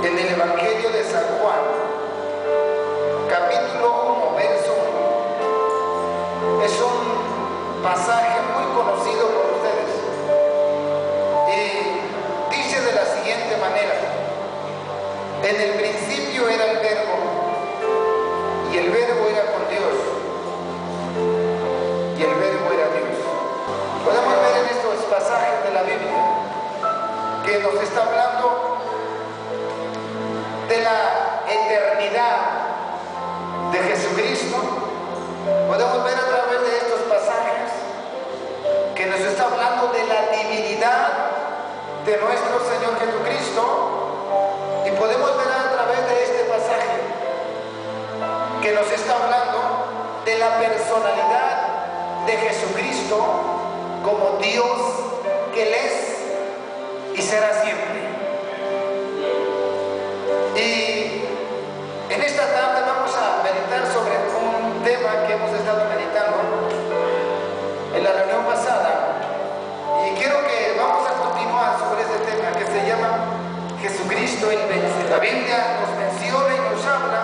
En el Evangelio de San Juan, capítulo 1, verso 1, es un pasaje muy conocido por ustedes y dice de la siguiente manera: en el principio era el Verbo y el Verbo era con Dios y el Verbo era Dios. Podemos ver en estos pasajes de la Biblia que nos está hablando de la eternidad de Jesucristo. Podemos ver a través de estos pasajes que nos está hablando de la divinidad de nuestro Señor Jesucristo, y podemos ver a través de este pasaje que nos está hablando de la personalidad de Jesucristo como Dios que Él es y será siempre. Y en esta tarde vamos a meditar sobre un tema que hemos estado meditando en la reunión pasada, y quiero que vamos a continuar sobre este tema que se llama Jesucristo el vencedor. La Biblia nos menciona y nos habla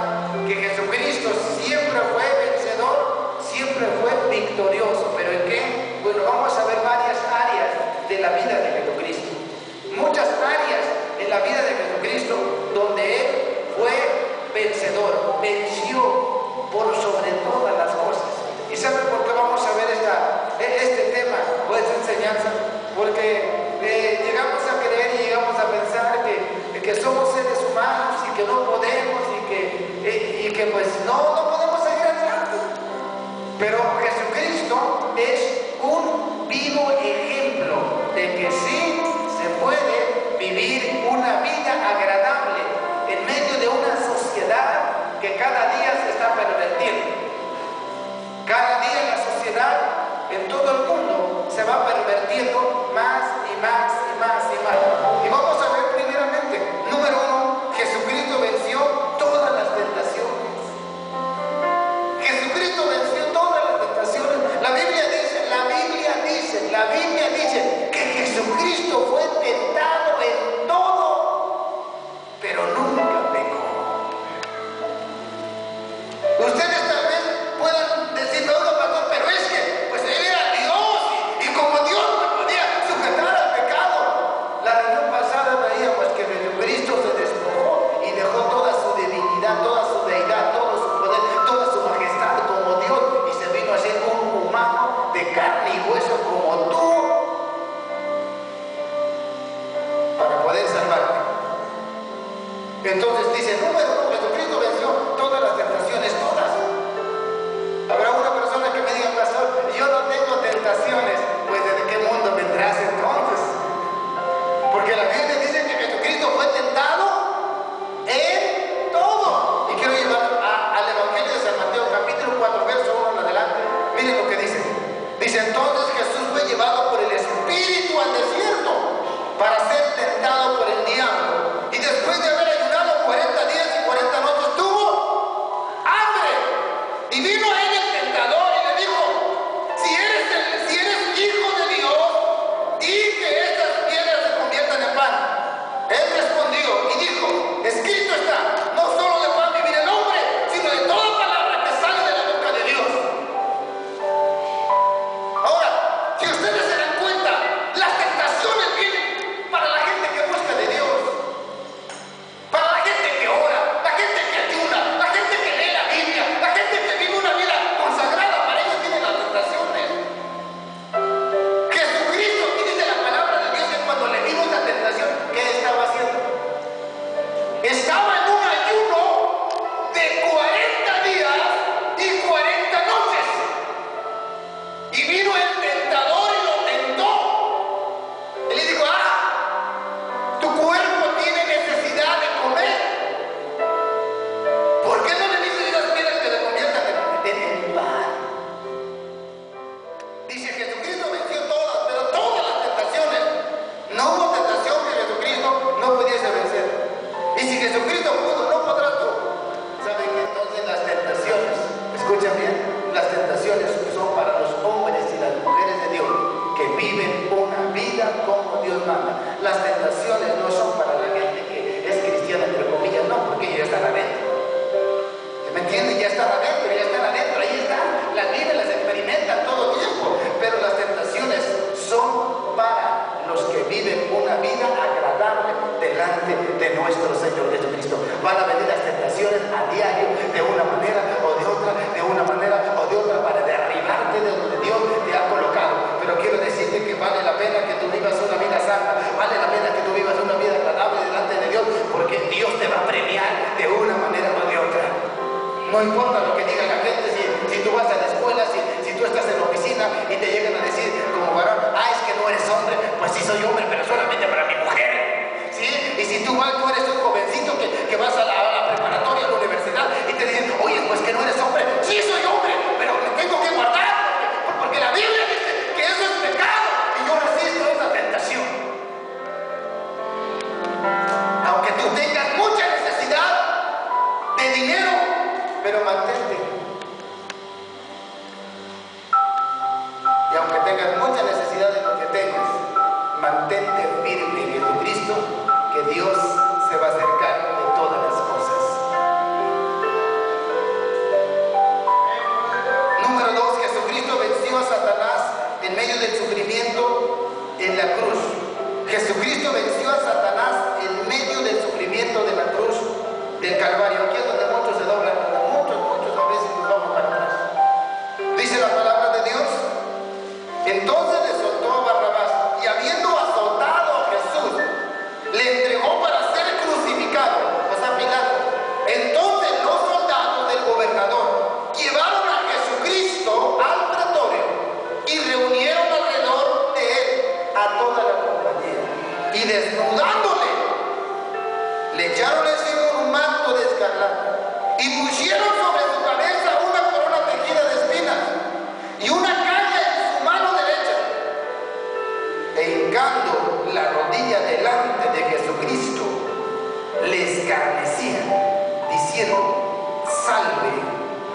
que Jesucristo siempre fue vencedor, siempre fue victorioso. ¿Pero en qué? Bueno, vamos a ver varias áreas de la vida de Jesucristo, muchas áreas en la vida de Jesucristo donde Él fue vencedor, venció por sobre todas las cosas. ¿Y saben por qué vamos a ver este tema o esta enseñanza? Porque llegamos a creer y llegamos a pensar que somos seres humanos y que no podemos y que pues no podemos seguir adelante. Pero Jesucristo es un vivo ejemplo de que sí se puede vivir una vida agradable en medio de una sociedad que cada día se está pervirtiendo. Cada día la sociedad en todo el mundo se va pervirtiendo más y más y más y más. Y vamos a ver primeramente, número uno, Jesucristo venció todas las tentaciones. Jesucristo venció todas las tentaciones. La Biblia dice que Jesucristo fue tentado en todo, pero nunca pecó. Ustedes tal vez puedan decir, no, pastor, pero es que pues Él era Dios y como Dios no podía sujetar al pecado. La reunión pasada veíamos que Jesucristo se despojó y dejó toda su divinidad, toda su deidad, todo su poder, toda su majestad como Dios, y se vino a ser un humano de carne y hueso como tú vienen, ya están adentro, ahí están, las viven, las experimentan todo el tiempo, pero las tentaciones son para los que viven una vida agradable delante de nuestro Señor Jesucristo. Van a venir las tentaciones a diario, de una manera o de otra, para derribarte de donde Dios te ha colocado. Pero quiero decirte que vale la pena que tú vivas una vida santa, vale la pena que tú vivas una vida agradable delante de Dios, porque Dios te va a premiar de una manera o de otra. No importa lo que diga la gente, si tú vas a la escuela, si tú estás en la oficina y te llegan a decir como varón, es que no eres hombre, pues sí soy hombre, pero solamente para mi mujer, ¿sí? Y si tú eres un jovencito que vas a la preparatoria, a la universidad, y te dicen, oye, pues que no eres hombre, sí soy hombre, pero me tengo que guardar, porque la Biblia dice que eso es pecado, y yo resisto esa tentación. Aunque tú tengas mucha necesidad de dinero, pero mantente. Y aunque tengas mucha necesidad de lo que tengas, mantente firme en Jesucristo, que Dios se va a hacer cargo de todas las cosas. Número 2, Jesucristo venció a Satanás en medio del sufrimiento en la cruz. Jesucristo venció a Satanás en medio del sufrimiento de la cruz del Calvario. Aquí es donde muchos se doblan, muchos a veces nos vamos para atrás. Dice la palabra de Dios: entonces le soltó a Barrabás, y habiendo azotado a Jesús, le entregó para ser crucificado, o sea, Pilato. Entonces los soldados del gobernador llevaron a Jesucristo al pretorio y reunieron alrededor de él a toda la compañía, y desnudándole, le echaron encima un manto de escarlata y pusieron sobre su cabeza una corona tejida de espinas y una caña en su mano derecha, e hincando la rodilla delante de Jesucristo, le escarnecían, diciendo: salve,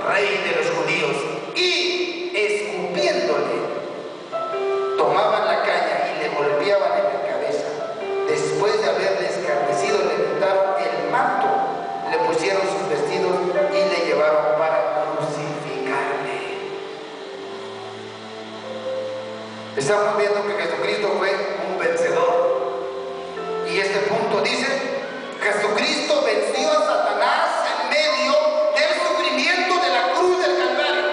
Rey de los judíos, y escupiéndole, tomaban la caña y le golpeaban en la cabeza. Después de haberle escarnecido, le quitaron el manto, le pusieron sus vestidos y le llevaron para crucificarle. Estamos viendo que Jesucristo fue un vencedor. Y este punto dice: Jesucristo venció a Satanás en medio del sufrimiento de la cruz del Calvario.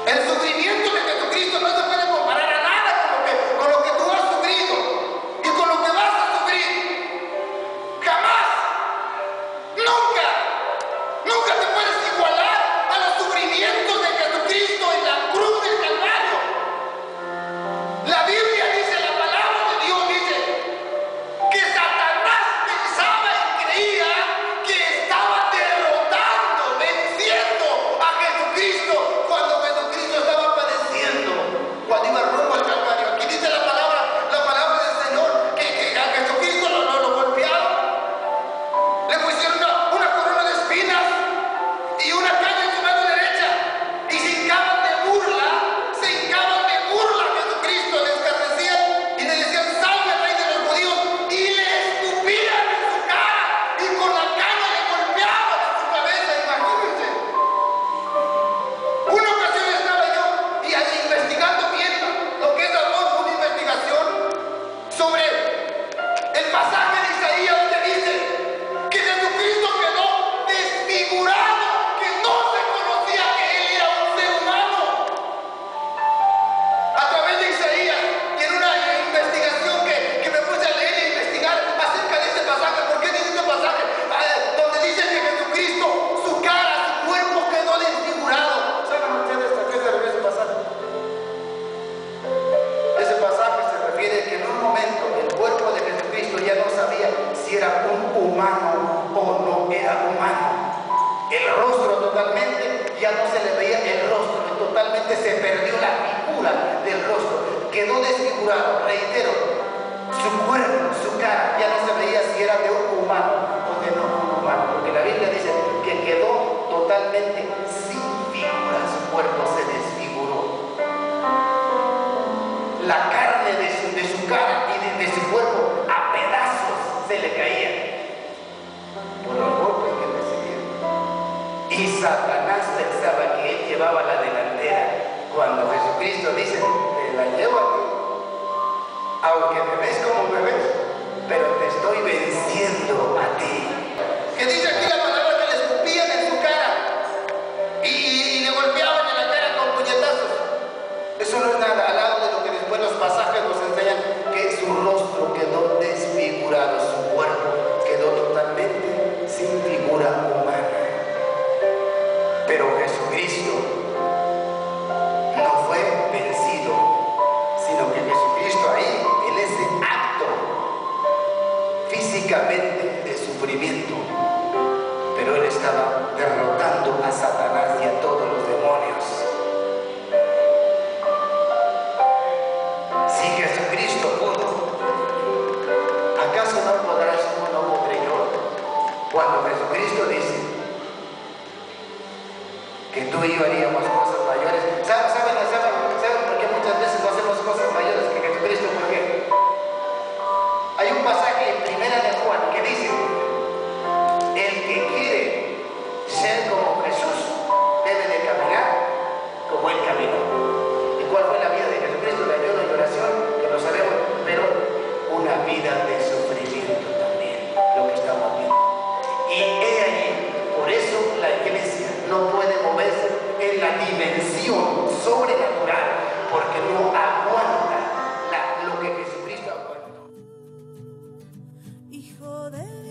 El sufrimiento de Jesucristo no se puede comparar a nada con lo que tú has sufrido y con lo que vas a sufrir. Jamás, nunca te puedes igualar a los sufrimientos de Jesucristo en la cruz del Calvario. La Biblia dice, la palabra de Dios dice, que Satanás pensaba y creía que estaba derrotando, venciendo a Jesucristo cuando Jesucristo estaba padeciendo, cuando iba rumbo al Calvario. Aquí dice la palabra del Señor, que a Jesucristo lo golpearon, le pusieron una corona de espinas y una caña en su mano derecha, y se hincaban de burla a Jesucristo, le escarnecían y le decían: salve, Rey de los judíos, y le escupían en su cara y con la caña le golpeaban en su cabeza. Imagínense. Una ocasión estaba yo investigando bien lo que es una investigación sobre el pasaje de Isaías, donde dice que Jesucristo quedó desfigurado, que no se conocía que él era un ser humano. A través de Isaías, y en una investigación que me puse a leer e investigar acerca de este pasaje. ¿Por qué dice este pasaje? Donde dice que Jesucristo, su cara, su cuerpo quedó desfigurado. ¿Saben ustedes a qué se refiere ese pasaje? Ese pasaje se refiere que en un momento el cuerpo de Jesucristo ya no sabía si era un humano o no era humano. El rostro totalmente, ya no se le veía el rostro, totalmente se perdió la figura del rostro, quedó desfigurado. Reitero, su cuerpo, su cara, ya no se veía si era de un humano o de no un humano, porque la Biblia dice que quedó totalmente sin figura, su cuerpo se desfiguró. La carne de su cara y de su cuerpo a pedazos se le caía por los golpes que recibieron. Y Satanás pensaba que él llevaba la delantera, cuando Jesucristo dice, te la llevo a ti, aunque me ves como me ves, pero te estoy venciendo a ti. Que dice aquí la palabra que le escupían en su cara y le golpeaban en la cara con puñetazos. Eso no es nada al lado de lo que después los pasajes nos enseñan, que su rostro quedó desfigurado, su cuerpo quedó totalmente sin figura humana. Pero Jesucristo no fue vencido, sino que Jesucristo ahí, en ese acto físicamente de sufrimiento, pero él estaba derrotando a Satanás y a todos los demonios. Si Jesucristo pudo, ¿acaso no podrás tú, no podré yo? Cuando Jesucristo dice que tú y yo haríamos cosas mayores. ¿Saben por qué muchas veces no hacemos cosas mayores que Jesucristo? ¿Por qué? Hay un pasaje en Primera de Juan que dice, el que quiere ser como Jesús debe de caminar como Él caminó. ¿Y cuál fue la vida de Jesucristo? De ayuno y oración, que lo sabemos, pero una vida de sufrimiento también, lo que estamos viendo. Y he ahí, por eso la iglesia no puede moverse en la dimensión sobrenatural, porque no aguanta lo que Jesucristo aguantó. Hijo de